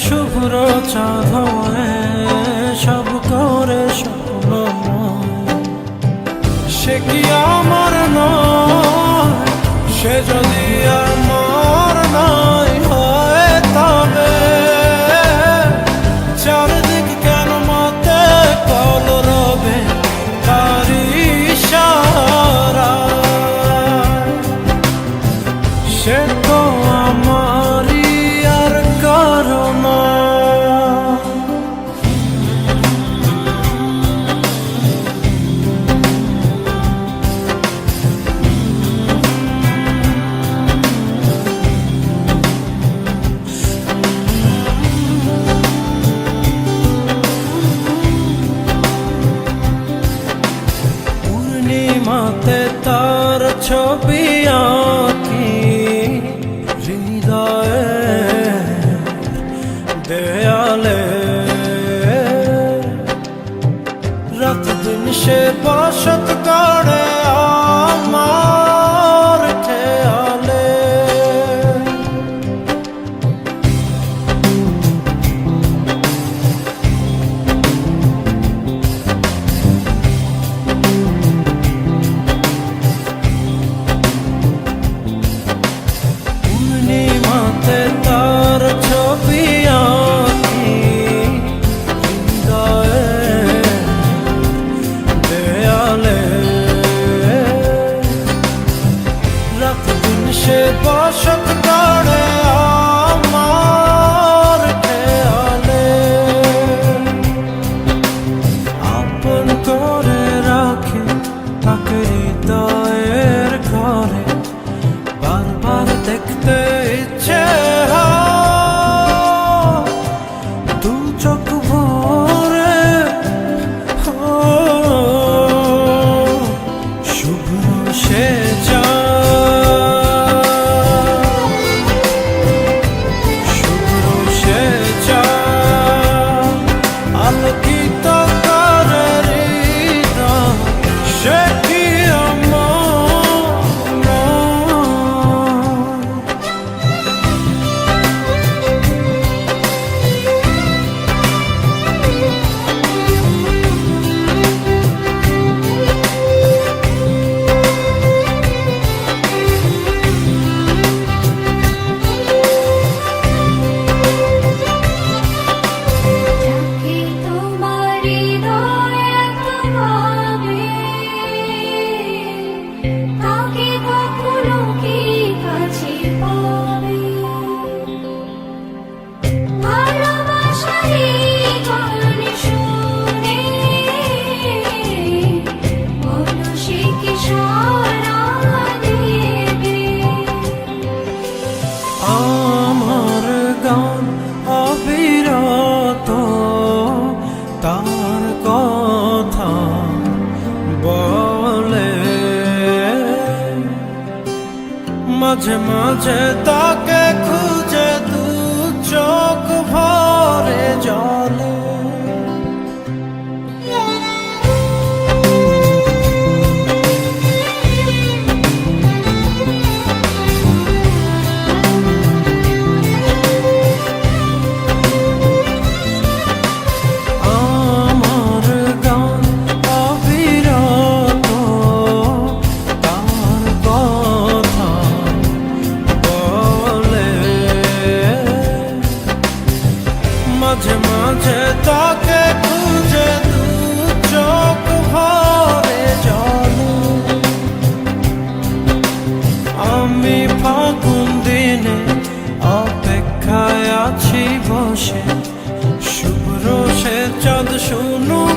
শুভ্র চাঁদ হয়ে সব করে স্বপ্ন, সে কি আমার নয়? সে যদি আমার নয় হয় তবে চারদিক কেন মতে কলরবে তার ইশারায়? সে তো আমারই আর কারো নয়। পূর্ণিমাতে তার ছবি আঁকি হৃদয়ে দেয়ালে, রাত দিন সে বসত করে আমার খেয়ালে। পূর্ণিমাতে তার ছবি আঁকি হৃদয়ে দেয়ালে, রাত দিন সে বসত করে আমার খেয়ালে। আপন করে রাখে তাকে হৃদয়ের ঘরে, বারবার দেখতে ইচ্ছে হয় দু চোখ ভরে। শুভ্র সে চাঁদ, শুভ্র সে চাঁদ, আলোকিত করে হৃদয়। সে কি আমার গান অবিরত তার কথা বলে, মাঝে মাঝে তাকে খুঁজে দু চোখ ভরে জলে। মাঝে মাঝে তাকে খুঁজে দু চোখ ভরে জলে। আমি ফাগুন দিনে অপেক্ষায় আছি বসে, শুভ্র সে চাঁদ শুনুক